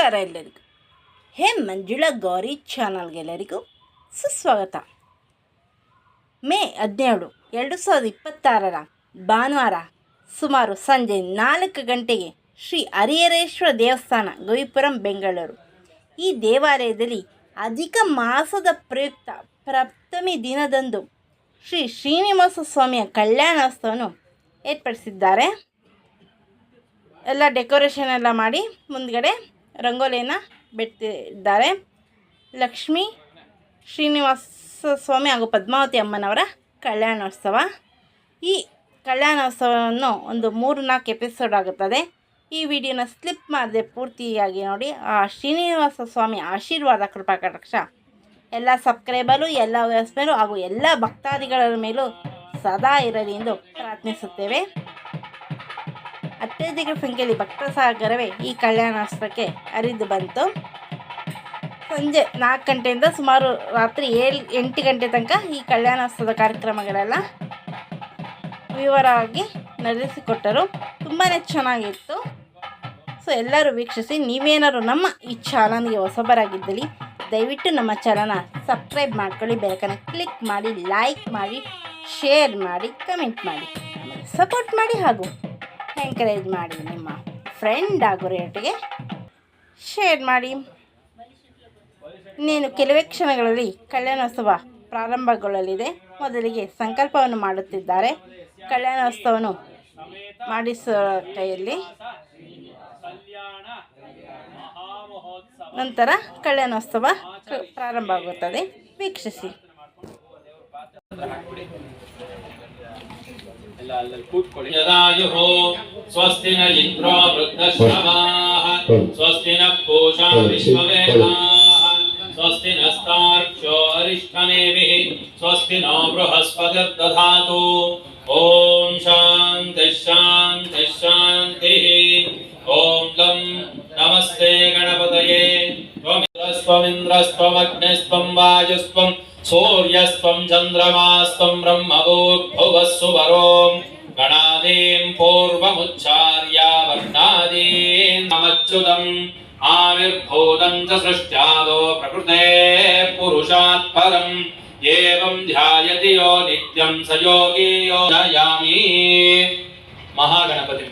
ನಮಸ್ಕಾರ ಎಲ್ಲರಿಗೂ. ಹೇ ಮಂಜುಳಾ ಗೌರಿ ಚಾನಲ್ಗೆಲ್ಲರಿಗೂ ಸುಸ್ವಾಗತ. ಮೇ 17, 2026 ಭಾನುವಾರ ಸುಮಾರು ಸಂಜೆ 4 ಗಂಟೆಗೆ ಶ್ರೀ ಹರಿಹರೇಶ್ವರ ದೇವಸ್ಥಾನ, ಗವಿಪುರಂ, ಬೆಂಗಳೂರು. ಈ ದೇವಾಲಯದಲ್ಲಿ ಅಧಿಕ ಮಾಸದ ಪ್ರಯುಕ್ತ ಸಪ್ತಮಿ ದಿನದಂದು ಶ್ರೀ ಶ್ರೀನಿವಾಸ ಸ್ವಾಮಿಯ ಕಲ್ಯಾಣೋತ್ಸವವನ್ನು ಏರ್ಪಡಿಸಿದ್ದಾರೆ. ಎಲ್ಲ ಡೆಕೋರೇಷನ್ ಎಲ್ಲ ಮಾಡಿ ಮುಂದ್ಗಡೆ ರಂಗೋಲಿಯನ್ನು ಬಿಟ್ಟಿದ್ದಾರೆ. ಲಕ್ಷ್ಮೀ ಶ್ರೀನಿವಾಸ ಸ್ವಾಮಿ ಹಾಗೂ ಪದ್ಮಾವತಿ ಅಮ್ಮನವರ ಕಲ್ಯಾಣೋತ್ಸವ. ಈ ಕಲ್ಯಾಣೋತ್ಸವವನ್ನು ಒಂದು 3-4 ಎಪಿಸೋಡ್ ಆಗುತ್ತದೆ. ಈ ವಿಡಿಯೋನ ಸ್ಲಿಪ್ ಮಾಡದೆ ಪೂರ್ತಿಯಾಗಿ ನೋಡಿ. ಆ ಶ್ರೀನಿವಾಸ ಸ್ವಾಮಿ ಆಶೀರ್ವಾದ ಕೃಪಾ ಕಟಾಕ್ಷ ಎಲ್ಲ ಸಬ್ಸ್ಕ್ರೈಬರು, ಎಲ್ಲ ವ್ಯವಸ್ಥೆರು ಹಾಗೂ ಎಲ್ಲ ಭಕ್ತಾದಿಗಳ ಮೇಲೂ ಸದಾ ಇರಲಿ ಎಂದು ಪ್ರಾರ್ಥಿಸುತ್ತೇವೆ. ಅತ್ಯಧಿಕ ಸಂಖ್ಯೆಯಲ್ಲಿ ಭಕ್ತ ಸಾಗರವೇ ಈ ಕಲ್ಯಾಣೋತ್ಸವಕ್ಕೆ ಹರಿದು ಬಂತು. ಸಂಜೆ 4 ಗಂಟೆಯಿಂದ ಸುಮಾರು ರಾತ್ರಿ 8 ಗಂಟೆ ತನಕ ಈ ಕಲ್ಯಾಣೋತ್ಸವದ ಕಾರ್ಯಕ್ರಮಗಳೆಲ್ಲ ವಿವರವಾಗಿ ನಡೆಸಿಕೊಟ್ಟರು. ತುಂಬಾ ಚೆನ್ನಾಗಿತ್ತು. ಸೊ ಎಲ್ಲರೂ ವೀಕ್ಷಿಸಿ. ನೀವೇನಾದ್ರು ನಮ್ಮ ಈ ಚಾನಲ್ಗೆ ಹೊಸಬರಾಗಿದ್ದಲ್ಲಿ ದಯವಿಟ್ಟು ನಮ್ಮ ಚಾನಲ್ನ ಸಬ್ಸ್ಕ್ರೈಬ್ ಮಾಡ್ಕೊಳ್ಳಿ, ಬೆಲಕನ್ನು ಕ್ಲಿಕ್ ಮಾಡಿ, ಲೈಕ್ ಮಾಡಿ, ಶೇರ್ ಮಾಡಿ, ಕಮೆಂಟ್ ಮಾಡಿ, ಸಪೋರ್ಟ್ ಮಾಡಿ ಹಾಗೂ ಎಂಕರೇಜ್ ಮಾಡಿ. ನಿಮ್ಮ ಫ್ರೆಂಡ್ ಹಾಗೂ ರೇಟಿಗೆ ಶೇರ್ ಮಾಡಿ. ಇನ್ನೇನು ಕೆಲವೇ ಕ್ಷಣಗಳಲ್ಲಿ ಕಲ್ಯಾಣೋತ್ಸವ ಪ್ರಾರಂಭಗೊಳ್ಳಲಿದೆ. ಮೊದಲಿಗೆ ಸಂಕಲ್ಪವನ್ನು ಮಾಡುತ್ತಿದ್ದಾರೆ. ಕಲ್ಯಾಣೋತ್ಸವವನ್ನು ಮಾಡಿಸುವ ಕೈಯಲ್ಲಿ ನಂತರ ಕಲ್ಯಾಣೋತ್ಸವ ಪ್ರಾರಂಭ ಆಗುತ್ತದೆ. ವೀಕ್ಷಿಸಿ. ಸ್ವಸ್ತಿ ನ ಇಂದ್ರೋ ವೃದ್ಧಶ್ರವಾಃ ಸ್ವಸ್ತಿ ನ ಪೂಷಾ ವಿಶ್ವವೇದಾಃ ಸ್ವಸ್ತಿ ನಸ್ತಾರ್ಕ್ಷ್ಯೋ ಅರಿಷ್ಠನೇಮಿಃ ಸ್ವಸ್ತಿ ನೋ ಬೃಹಸ್ಪತಿರ್ದಧಾತು. ಓಂ ಶಾಂತಿ ಶಾಂತಿ ಶಾಂತಿ. ಓಂ ಗಂ ನಮಸ್ತೆ ಗಣಪತಯೇ. ತ್ವಮಿಂದ್ರಸ್ತ್ವಮಗ್ನಿಸ್ತ್ವಂ ವಾಯುಸ್ತ್ವಂ ಸೂರ್ಯಸ್ತ್ವಂ ಚಂದ್ರಮಾಸ್ತ್ವಂ ಬ್ರಹ್ಮಭೂರ್ಭುವಸ್ಸುವರೋಂ ಗಣಾದೀಂ ಪೂರ್ವಮುಚ್ಚಾರ್ಯ ವರ್ಣಾದೀನ್ ನಮಚ್ಯುತಂ ಆವಿರ್ಭೂತಂ ಚ ಸೃಷ್ಟ್ಯಾದೋ ಪ್ರಕೃತೆ ಪುರುಷಾತ್ ಪರಂ ಏವಂ ಧ್ಯಾಯತಿ ಯೋ ನಿತ್ಯಂ ಸ ಯೋಗಿ ಯೋ ನಯಾಮಿ. ಮಹಾಗಣಪತಿ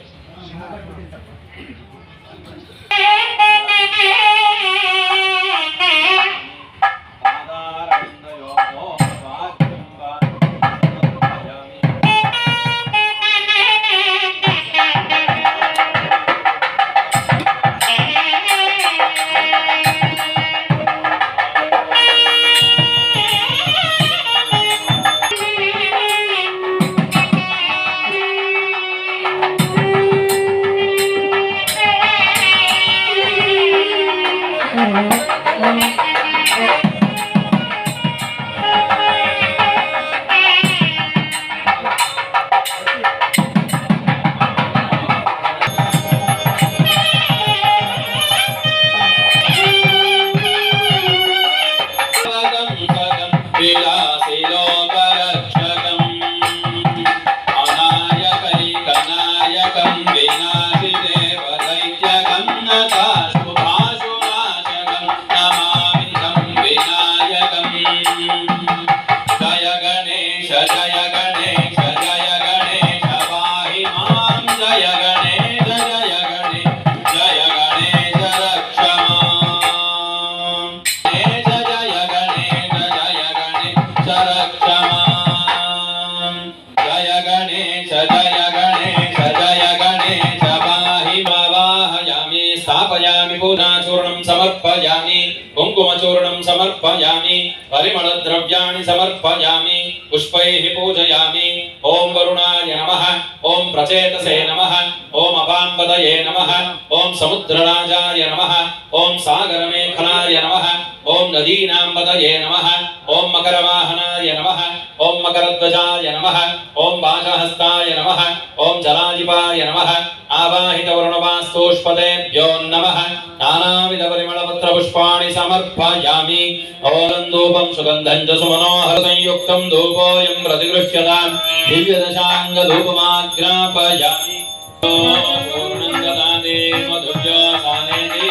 स्थापयामि पूजाचूर्णं समर्पयामि कुङ्कुमचूर्णं समर्पयामि परिमलद्रव्याणि समर्पयामि पुष्पैः पूजयामि. ओम वरुणाय नमः, ओम प्रचेतसे नमः, ओम अपाम्बदये नमः, ओम समुद्रराजाय नमः, ओम सागरमेखलाय नमः, ओम नदीनाम्बदये नमः, ओम मकरवाहनाय नमः, ओम मकरध्वजाय नमः, ओम वाजहस्ताय नमः, ओम जलाधिपाय नमः. आवाहितवरुणवास्तुष्पदेभ्यो नमः. नानाविधपरिमलपत्रपुष्पाणि समर्पयामि. ओम धूपं सुगन्धं च सुमनोहरसंयुक्तं धूपोऽयं प्रतिगृह्यताम्. दिव्यदशाङ्गधूपमाग्रापयामि. पूर्णं ददाति मधुव्योसानेति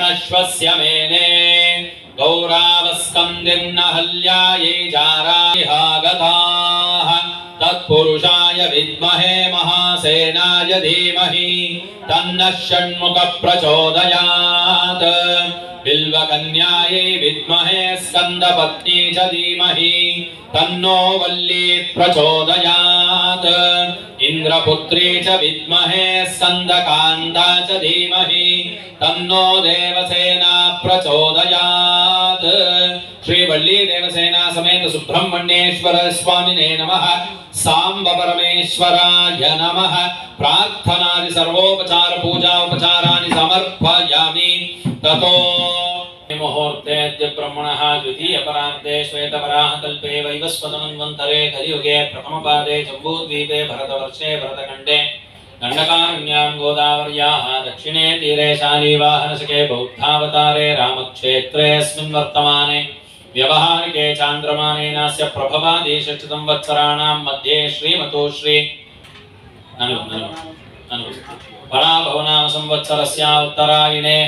प्रणश्वस्य मेने गौरावस्कन्दिर्नहल्यायै जारायहागताः तत्पुरुषाय विद्महे महासेनाय धीमहि तन्नः षण्मुखः प्रचोदयात् बिल्वकन्यायै विद्महे स्कन्दपत्नी च धीमहि तन्नो वल्ली प्रचोदयात् इंद्रपुत्री च विद्महे स्कन्दकान्ता च धीमहि तन्नो देवसेना प्रचोदयात् श्री वल्ली देवसेना समेत सुब्रह्मण्येश्वर स्वामिने नमः सांब परमेश्वराय नमः प्रार्थनादि सर्वोपचार पूजा उपचाराणि समर्पयामि ततो मुहूर्ते ब्रह्मणः द्वितीय परार्धे श्वेतवराह कल्पे वैवस्वतमन्वन्तरे कलियुगे प्रथमपादे जम्बूद्वीपे भरतवर्षे भरतखण्डे दण्डकारण्यां गोदावर्याः दक्षिणे तीरे शालीवाहनसखे बौद्धावतारे रामक्षेत्रेऽस्मिन् वर्तमाने व्यवहारिके चान्द्रमानेनास्य प्रभवादि षट्संवत्सराणां मध्ये श्रीमतो श्री पराभवनाम संवत्सरस्य उत्तरायणे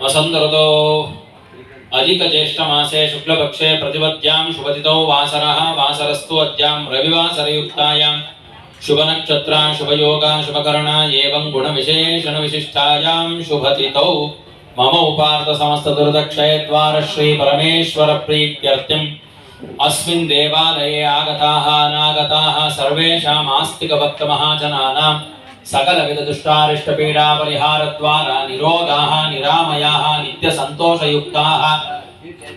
वसंत ऋतौ अधिक ज्येष्ठ मासे शुक्लपक्षे प्रतिपद्यां शुभतिथौ वासरः वासरस्तु अद्यां रविवासरयुक्तायां शुभनक्षत्रा शुभयोगा शुभकरणा एवं गुणविशेषण विशिष्टायां शुभतिथौ मम उपार्थ समस्त दुर्दक्षयद्वार श्री परमेश्वर प्रीत्यर्थम् अस्मिन् देवालये आगताः अनागताः सर्वेषाम् आस्तिक भक्त महाजनानां सकल विध दुष्टारिष्ट पीडा परिहार द्वारा निरोगाः निरामयाः नित्य संतोषयुक्ताः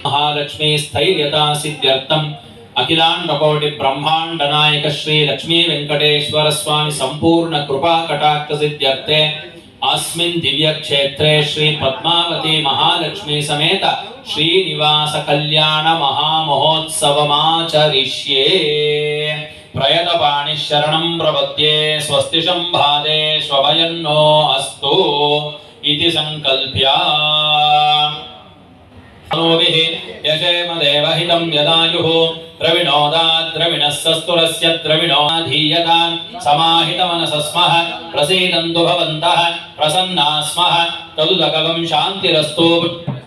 महालक्ष्मी स्थैर्यता सिद्ध्यर्थम् अखिलांड कोटि ब्रह्मांड नायक श्री लक्ष्मी वेंकटेश्वर स्वामी संपूर्ण कृपा कटाक्ष सिद्ध्यर्थे अस्मिन् दिव्य क्षेत्रे श्री पद्मावती महालक्ष्मी समेत श्रीनिवास कल्याण महामहोत्सवमाचरिष्ये प्रयतपाणि शरणं प्रपद्ये स्वस्ति संभादे स्वभयन्नो अस्तु इति संकल्प्य मनोभिः यशेम देवहितं यदायुः द्रविणोदाद्रविणस्सस्तुरस्य द्रविणोधीयतां समाहितमनसः स्मः प्रसीदन्तु भवन्तः प्रसन्नाः स्मः तदुदकवं शान्तिरस्तु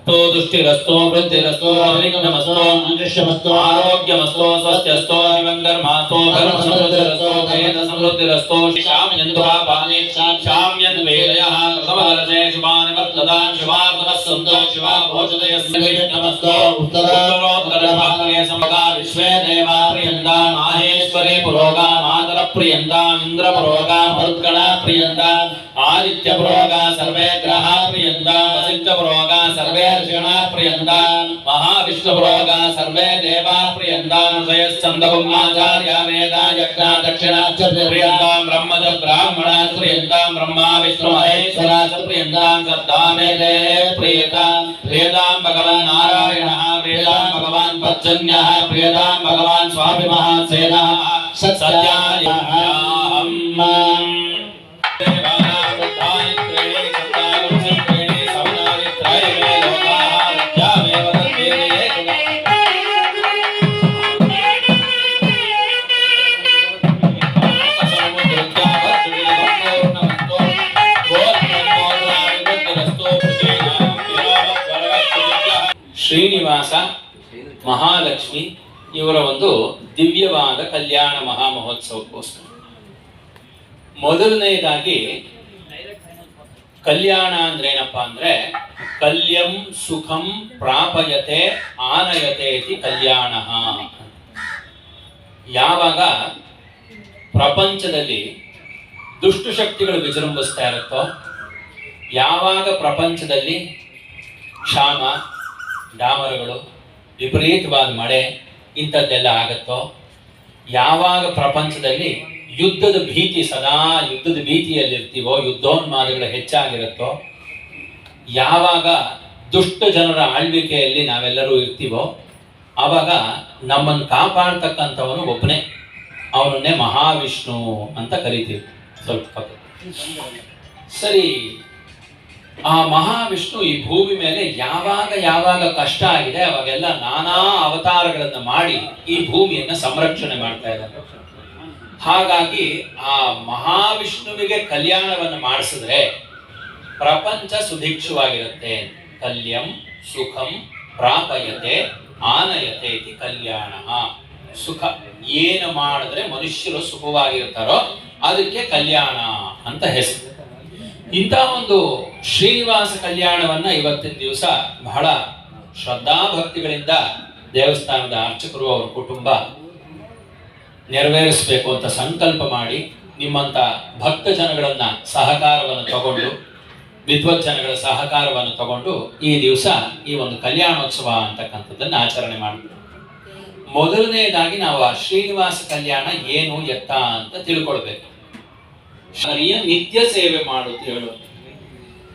दुष्टिरस्तो वृद्धिरस्तो निर्विघ्नमस्तो दृश्यमस्तो आरोग्यमस्तो स्वस्त्यस्तो मंगलमास्तो धर्मसमृद्धिरस्तो वेदसमृद्धिरस्तो शाम्यन्तु पापानि शाम्यन्तु वेदयः प्रथमदर्शे शुभानि वर्ततान् शुभार्थमः सन्तो शिवा भोजदयस्मिन्नमस्तो उत्तरोत्तरभागे समगा विश्वे देवा प्रियन्ता माहेश्वरी पुरोगा मातर प्रियन्ता इंद्र पुरोगा मरुद्गणा प्रियन्ता आदित्य पुरोगा सर्वे ग्रहा प्रियन्ता वसिष्ठ पुरोगा सर्वे ऋषिणा प्रियन्ता महाविष्णु पुरोगा सर्वे देवा प्रियन्ता ऋषयश्चन्दकुमाचार्या वेदा यज्ञा दक्षिणा च प्रियन्ता ब्रह्मद ब्राह्मणा प्रियन्ता ब्रह्मा विष्णु महेश्वरा च प्रियन्ता श्रद्धामेते प्रियता प्रियतां भगवान् नारायणः प्रियतां भगवान् पर्जन्यः प्रियतां भगवान् स्वामी महासेनः सत्यायाहम् ಶ್ರೀನಿವಾಸ ಮಹಾಲಕ್ಷ್ಮಿ ಇವರ ಒಂದು ದಿವ್ಯವಾದ ಕಲ್ಯಾಣ ಮಹಾ ಮಹೋತ್ಸವಕ್ಕೋಸ್ಕರ ಮೊದಲನೆಯದಾಗಿ ಕಲ್ಯಾಣ ಅಂದ್ರೆ ಏನಪ್ಪಾ ಅಂದ್ರೆ ಕಲ್ಯಂ ಸುಖಂ ಪ್ರಾಪಯತೆ ಆನಯತೆ ಇತಿ ಕಲ್ಯಾಣ. ಯಾವಾಗ ಪ್ರಪಂಚದಲ್ಲಿ ದುಷ್ಟ ಶಕ್ತಿಗಳು ವಿಜೃಂಭಿಸ್ತಾ ಇರುತ್ತೋ, ಯಾವಾಗ ಪ್ರಪಂಚದಲ್ಲಿ ಕ್ಷಾಮ ಡಾಮರಗಳು ವಿಪರೀತವಾದ ಮಳೆ ಇಂಥದ್ದೆಲ್ಲ ಆಗತ್ತೋ, ಯಾವಾಗ ಪ್ರಪಂಚದಲ್ಲಿ ಯುದ್ಧದ ಭೀತಿ ಸದಾ ಯುದ್ಧದ ಭೀತಿಯಲ್ಲಿರ್ತೀವೋ, ಯುದ್ಧೋನ್ಮಾದಗಳು ಹೆಚ್ಚಾಗಿರುತ್ತೋ, ಯಾವಾಗ ದುಷ್ಟ ಜನರ ಆಳ್ವಿಕೆಯಲ್ಲಿ ನಾವೆಲ್ಲರೂ ಇರ್ತೀವೋ ಆವಾಗ ನಮ್ಮನ್ನು ಕಾಪಾಡ್ತಕ್ಕಂಥವನು ಒಬ್ಬನೇ, ಅವನನ್ನೇ ಮಹಾವಿಷ್ಣು ಅಂತ ಕರಿತೀವಿ. ಸ್ವಲ್ಪ ಸರಿ, ಆ ಮಹಾವಿಷ್ಣು ಈ ಭೂಮಿ ಮೇಲೆ ಯಾವಾಗ ಯಾವಾಗ ಕಷ್ಟ ಆಗಿದೆ ಅವಾಗೆಲ್ಲ ನಾನಾ ಅವತಾರಗಳನ್ನು ಮಾಡಿ ಈ ಭೂಮಿಯನ್ನ ಸಂರಕ್ಷಣೆ ಮಾಡ್ತಾ ಇದ್ದಾರೆ. ಹಾಗಾಗಿ ಆ ಮಹಾವಿಷ್ಣುವಿಗೆ ಕಲ್ಯಾಣವನ್ನು ಮಾಡಿಸಿದ್ರೆ ಪ್ರಪಂಚ ಸುಭಿಕ್ಷವಾಗಿರುತ್ತೆ. ಕಲ್ಯಂ ಸುಖಂ ಪ್ರಾಪಯತೆ ಆನಯತೆ ಇತಿ ಕಲ್ಯಾಣ. ಸುಖ ಏನು ಮಾಡಿದ್ರೆ ಮನುಷ್ಯರು ಸುಖವಾಗಿರ್ತಾರೋ ಅದಕ್ಕೆ ಕಲ್ಯಾಣ ಅಂತ ಹೆಸರು. ಇಂಥ ಒಂದು ಶ್ರೀನಿವಾಸ ಕಲ್ಯಾಣವನ್ನ ಇವತ್ತಿನ ದಿವಸ ಬಹಳ ಶ್ರದ್ಧಾಭಕ್ತಿಗಳಿಂದ ದೇವಸ್ಥಾನದ ಅರ್ಚಕರು ಅವರ ಕುಟುಂಬ ನೆರವೇರಿಸಬೇಕು ಅಂತ ಸಂಕಲ್ಪ ಮಾಡಿ ನಿಮ್ಮಂತ ಭಕ್ತ ಜನಗಳನ್ನ ಸಹಕಾರವನ್ನು ತಗೊಂಡು ವಿದ್ವತ್ ಜನಗಳ ಸಹಕಾರವನ್ನು ತಗೊಂಡು ಈ ದಿವಸ ಈ ಒಂದು ಕಲ್ಯಾಣೋತ್ಸವ ಅಂತಕ್ಕಂಥದ್ದನ್ನ ಆಚರಣೆ ಮಾಡಿದ್ರು. ಮೊದಲನೇದಾಗಿ ನಾವು ಆ ಶ್ರೀನಿವಾಸ ಕಲ್ಯಾಣ ಏನು ಎತ್ತ ಅಂತ ತಿಳ್ಕೊಳ್ಬೇಕು. ಹರಿಯ ನಿತ್ಯ ಸೇವೆ ಮಾಡು ಅಂತ ಹೇಳು.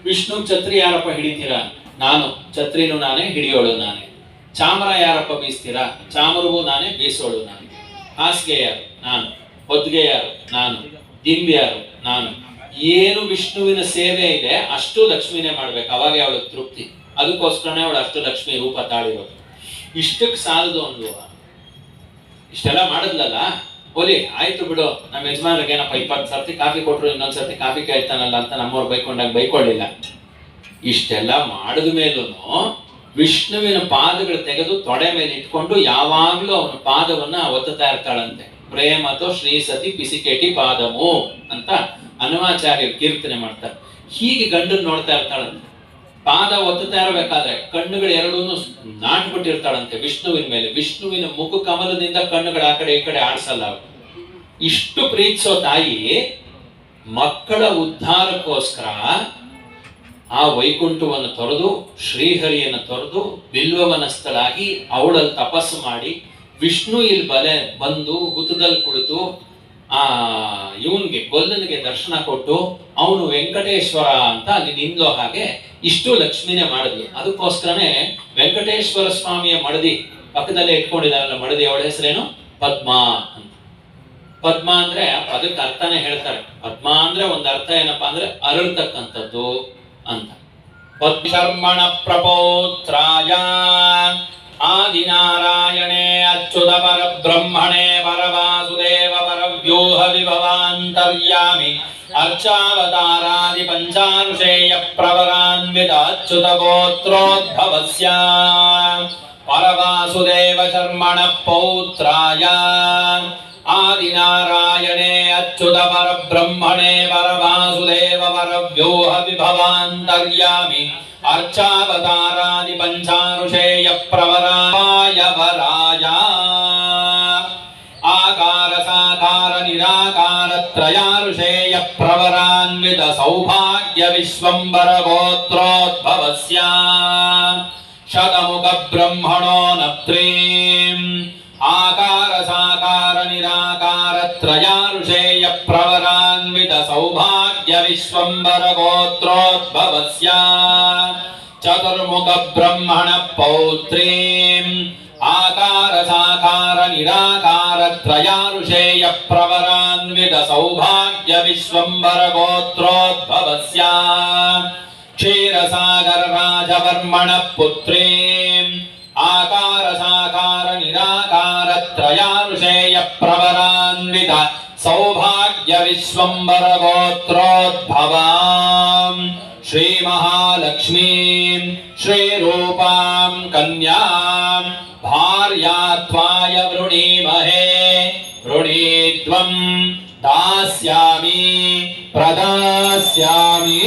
ವಿಷ್ಣು ಛತ್ರಿ ಯಾರಪ್ಪ ಹಿಡಿತೀರಾ? ನಾನು. ಛತ್ರಿನೂ ನಾನೇ, ಹಿಡಿಯೋಳು ನಾನೇ. ಚಾಮರ ಯಾರಪ್ಪ ಬೀಸ್ತೀರಾ? ಚಾಮರವೂ ನಾನೇ, ಬೀಸೋಳು ನಾನೇ. ಹಾಸಿಗೆ ಯಾರು? ನಾನು. ಹೊದ್ಗೆ ಯಾರು? ನಾನು. ದಿಂಬು ಯಾರು? ನಾನು. ಏನು ವಿಷ್ಣುವಿನ ಸೇವೆ ಇದೆ ಅಷ್ಟು ಲಕ್ಷ್ಮಿನೇ ಮಾಡ್ಬೇಕು, ಅವಾಗ ಅವಳು ತೃಪ್ತಿ. ಅದಕ್ಕೋಸ್ಕರನೇ ಅವಳು ಅಷ್ಟು ಲಕ್ಷ್ಮಿ ರೂಪ ತಾಳಿರೋದು. ಇಷ್ಟಕ್ಕೆ ಸಾಲದು ಅಂದ್ವ, ಇಷ್ಟೆಲ್ಲ ಮಾಡಿದ್ಲಲ್ಲ, ಓಲಿ ಆಯ್ತು ಬಿಡು, ನಮ್ಮ ಯಜಮಾನ್ರಿಗೆ ಏನಪ್ಪ 20 ಸರ್ತಿ ಕಾಫಿ ಕೊಟ್ರು ಇನ್ನೊಂದ್ಸರ್ತಿ ಕಾಫಿ ಕೇಳ್ತಾನಲ್ಲ ಅಂತ ನಮ್ಮವ್ರು ಬೈಕೊಂಡಾಗ ಬೈಕೊಳ್ಳಿಲ್ಲ. ಇಷ್ಟೆಲ್ಲ ಮಾಡಿದ ಮೇಲೂ ವಿಷ್ಣುವಿನ ಪಾದಗಳು ತೆಗೆದು ತೊಡೆ ಮೇಲೆ ಇಟ್ಕೊಂಡು ಯಾವಾಗ್ಲೂ ಅವನ ಪಾದವನ್ನ ಒತ್ತುತ್ತಾ ಇರ್ತಾಳಂತೆ. ಪ್ರೇಮತೋ ಶ್ರೀ ಸತಿ ಪಿಸಿಕೇಟಿ ಪಾದಮು ಅಂತ ಹನುಮಾಚಾರ್ಯರು ಕೀರ್ತನೆ ಮಾಡ್ತಾರೆ. ಹೀಗೆ ಗಂಡನ್ ನೋಡ್ತಾ ಇರ್ತಾಳಂತೆ. ಪಾದ ಒತ್ತುತ್ತಾ ಇರಬೇಕಾದ್ರೆ ಕಣ್ಣುಗಳು ಎರಡೂ ನಾಟ್ಬಿಟ್ಟಿರ್ತಾಳಂತೆ ವಿಷ್ಣುವಿನ ಮೇಲೆ. ವಿಷ್ಣುವಿನ ಮುಖ ಕಮಲದಿಂದ ಕಣ್ಣುಗಳು ಆ ಕಡೆ ಈ ಕಡೆ ಆಡ್ಸಲ್ಲ. ಇಷ್ಟು ಪ್ರೀತಿಸೋ ತಾಯಿ ಮಕ್ಕಳ ಉದ್ಧಾರಕ್ಕೋಸ್ಕರ ಆ ವೈಕುಂಠವನ್ನು ತೊರೆದು ಶ್ರೀಹರಿಯನ್ನು ತೊರೆದು ಬಿಲ್ವವನಸ್ಥಳಾಗಿ ಅವಳಲ್ಲಿ ತಪಸ್ಸು ಮಾಡಿ ವಿಷ್ಣು ಇಲ್ಲಿ ಬಂದು ಹುತ್ತದಲ್ಲಿ ಕುಳಿತು ಆ ಇವನ್ಗೆ ಗೊಲ್ಲನಿಗೆ ದರ್ಶನ ಕೊಟ್ಟು ಅವನು ವೆಂಕಟೇಶ್ವರ ಅಂತ ಅಲ್ಲಿ ನಿಂದೋ ಹಾಗೆ ಇಷ್ಟು ಲಕ್ಷ್ಮಿನೇ ಮಾಡಿದ್ಲು. ಅದಕ್ಕೋಸ್ಕರನೇ ವೆಂಕಟೇಶ್ವರ ಸ್ವಾಮಿಯ ಮಡದಿ ಪಕ್ಕದಲ್ಲೇ ಇಟ್ಕೊಂಡಿದ್ದಾರಲ್ಲ ಮಡದಿ, ಅವಳ ಹೆಸರೇನು? ಪದ್ಮಾ ಅಂತ. ಪದ್ಮ ಅಂದ್ರೆ ಅದಕ್ಕೆ ಅರ್ಥನೇ ಹೇಳ್ತಾರೆ. ಪದ್ಮ ಅಂದ್ರೆ ಒಂದು ಅರ್ಥ ಏನಪ್ಪಾ ಅಂದ್ರೆ ಅರಳ್ತಕ್ಕಂಥದ್ದು ಅಂತ. ಪದ್ಮಶರ್ಮಣ ಪ್ರಪೋತ್ರಾಯ ಆದಿನಾರಾಯಣೇ ಅಚ್ಯುತ ಪರಬ್ರಹ್ಮಣೇ ಪರವಾಸುದೇವ ಪರವ್ಯೂಹ ವಿಭವಾಂತರ್ಯಾಮಿ ಅರ್ಚಾವತಾರಾದಿ ಪಂಚಾನುಷೇಯ ಪ್ರವರಾನ್ವಿತ ಅಚ್ಯುತ ಗೋತ್ರೋದ್ಭವಸ್ಯ ಪರವಾಸುದೇವ ಶರ್ಮಣ ಪೌತ್ರಾಯ ಆದಿನಾರಾಯಣೇ ಅಚ್ಯುತ ಪರಬ್ರಹ್ಮಣೇ ಪರವಾಸುದೇವ ಪರವ್ಯೂಹ ವಿಭವಾಂತರ್ಯಾಮಿ ಅರ್ಚಾವತಾರಾದಿ ಪಂಚಾನುಷೇಯ ಪ್ರವರಾಯ ವರಾಯ ಆಕಾರ ಸಾಕಾರ ನಿರಾಕಾರ ತ್ರಯಾನುಷೇಯ ಪ್ರವರಾನ್ವಿತ ಸೌಭಾಗ್ಯ ವಿಶ್ವಂಬರ ಗೋತ್ರೋದ್ಭವಸ್ಯ ಶತಮುಖ ಬ್ರಹ್ಮಣೋ ನತ್ರೀಂ ಆಕಾರ ಸಾಕಾರ ನಿರಾಕಾರ ತ್ರಯಾನುಷೇಯ ಪ್ರವರಾನ್ವಿತ ಸೌಭಾಗ್ಯ ವಿಶ್ವಂಬರ ಗೋತ್ರೋದ್ಭವಸ್ಯ ಚತುರ್ಮುಖ ಬ್ರಹ್ಮಣ ಪೌತ್ರೀಂ ಆಕಾರ ಸಾಕಾರ ನಿರಾಕಾರ ತ್ರಯಾನುಷೇಯ ಪ್ರವರಾನ್ವಿತ ಸೌಭಾಗ್ಯ ವಿಶ್ವಂಬರ ಗೋತ್ರೋದ್ಭವಸ್ಯ ಕ್ಷೀರಸಾಗರ ರಾಜವರ್ಮಣ ಪುತ್ರೀಂ ಆಕಾರ ಸಾಕಾರ ನಿರಾಕಾರ ತ್ರಯಾನುಷೇಯ ಪ್ರವರಾನ್ವಿತ ಸೌಭಾಗ್ಯ ವಿಶ್ವಂಬರ ಗೋತ್ರೋದ್ಭವಾಂ ಶ್ರೀ ಮಹಾಲಕ್ಷ್ಮೀಂ ಶ್ರೀರೂಪಾಂ ಕನ್ಯಾಂ ಭಾರ್ಯಾತ್ವಾಯ ವೃಣೀಮಹೇ ವೃಣೀತ್ವಂ ದಾಸ್ಯಾಮಿ ಪ್ರದಾಸ್ಯಾಮಿ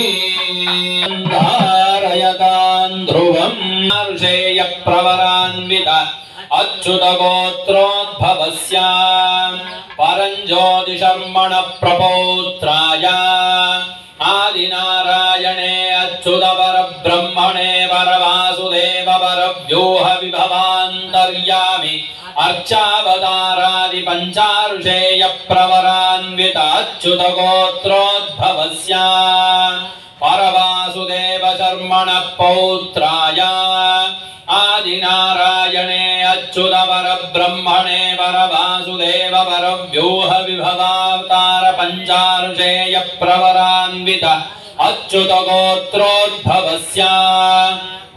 ಧಾರಯತಾನ್ ಧ್ರುವಂ ಋಷೇಯ ಪ್ರವರಾನ್ವಿತ ಅಚ್ಯುತ ಗೋತ್ರೋದ್ಭವಸ್ಯ ಪರಂಜ್ಯೋತಿಶರ್ಮಣ ಪ್ರಪೌತ್ರಾಯ ಆದಿನಾರಾಯಣೇ ಅಚ್ಯುತ ಪರಬ್ರಹ್ಮಣೇ ಪರವಾಸುದೇವ ಪರವ್ಯೂಹ ವಿಭವಾಂತರ್ಯಾಮಿ ಅರ್ಚಾವತಾರಾದಿ ಪಂಚಾರುಷೇಯ ಪ್ರವರಾನ್ವಿತ ಅಚ್ಯುತ ಗೋತ್ರೋದ್ಭವಸ್ಯ ಪರವಾಸುದೇವ ಶರ್ಮಣ ಪೌತ್ರಾಯ ಆದಿನಾರಾಯಣೇ ಅಚ್ಯುತ ಪರಬ್ರಹ್ಮಣೇ ಪರವಾಸುದೇವ ಪರವ್ಯೂಹ ವಿಭವಾವತಾರ ಪಂಚಾರುಷೇಯ ಪ್ರವರಾನ್ವಿತ ಅಚ್ಯುತ ಗೋತ್ರೋದ್ಭವಸ್ಯ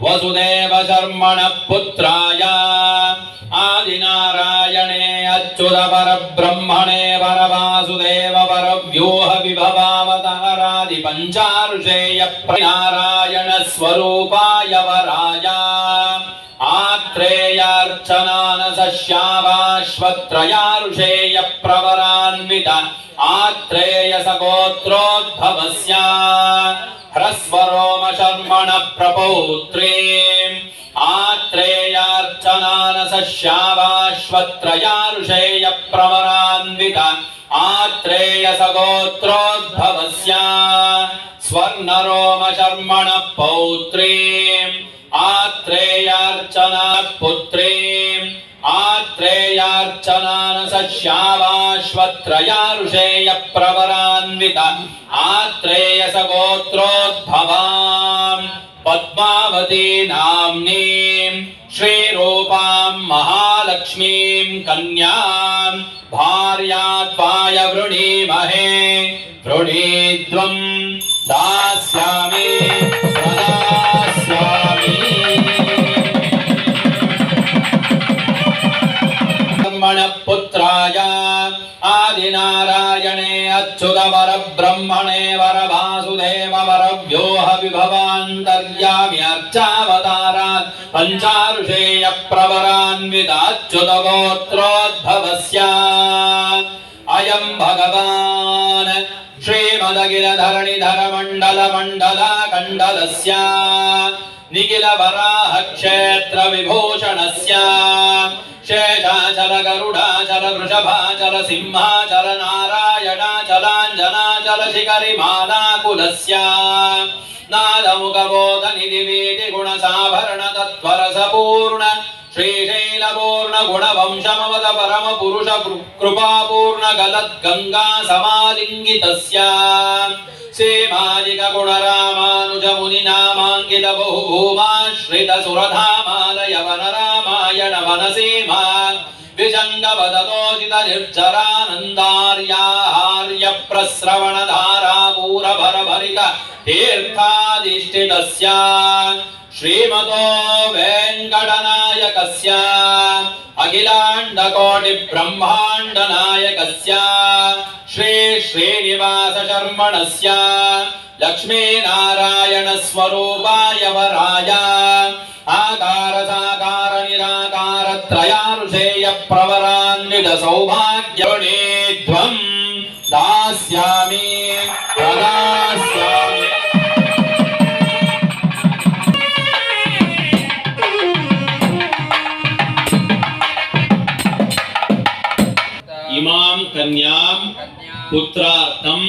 ವಸುದೇವ ಶರ್ಮಣ ಪುತ್ರಾಯ ಆದಿನಾರಾಯಣೇ ಅಚ್ಯುತ ಪರಬ್ರಹ್ಮಣೇ ಪರವಾಸುದೇವ ಪರವ್ಯೂಹ ವಿಭವಾವತಾರಾದಿ पञ्चारुषेय नारायण स्वरूपाय वराय आत्रेयार्चनानसश्यावाश्वत्रयारुषेय प्रवरान्वित आत्रेयसगोत्रोद्भवस्य ह्रस्वरोम शर्मण प्रपौत्रे आत्रेयार्चनानसश्यावाश्वत्रयारुषेय प्रवरान्वित आत्रेयसगोत्रोद्भवस्य स्वर्णरोम शर्मण पौत्रे आत्रेयार्चना पुत्रे आत्रेयार्चनानसश्यावाश्वत्रयारुषेय प्रवरान्वित आत्रेयसगोत्रोद्भवाम् पद्मावती नाम्नीं श्रीरूपां महालक्ष्मीं कन्यां भार्यात्वाय वृणीमहे वृणीध्वं दास्यामि प्रदास्यामि पुत्राय आदिनारायणे अच्युतवर ब्रह्मणे वर वासुदेव वर व्योह विभवान्तर्यामि अर्चावतारात् पञ्चारुषेय प्रवरान्वित अच्युतगोत्रोद्भवस्य अयं भगवान् श्रीमदगिरधरणिधर मण्डल मण्डलाकण्डलस्य निखिल वराह क्षेत्र विभूषणस्य शेषाचल गरुडाचल वृषभाचल सिंहाचल नारायणाचलाञ्जनाचल शिखरिमालाकुलस्य नादमुखबोधनिधिवीति गुणसाभरण तत्त्वरसपूर्ण श्रीशैलपूर्ण गुणवंशमवद परमपुरुष कृपापूर्ण गलद्गङ्गा समालिङ्गितस्य सेमाजिक गुणरामानुज मुनिनामाङ्कित बहुभूमाश्रित सुरधामालय वनरामायण वनसीमा विजङ्गवदतोजित निर्जरानन्दार्याहार्य प्रस्रवणधारा पूरभरभरित तीर्थाधिष्ठितस्य श्रीमतो वेङ्कटनायकस्य अखिलाण्डकोटि ब्रह्माण्डनायकस्य श्री श्रीनिवास शर्मणस्य लक्ष्मीनारायण स्वरूपाय वराय आकार साकार निराकार त्रयारुषेय प्रवरान्वित सौभाग्यवणीध्वं दास्यामि प्रदास्यामि इमां कन्यां पुत्रार्थं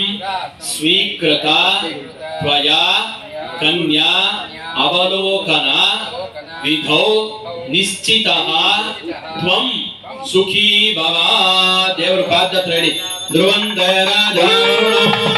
स्वीकृता त्वया कन्या अवलोकन विधौ निश्चितः त्वं सुखी भव देवर पाद ध्रुवं दयराजा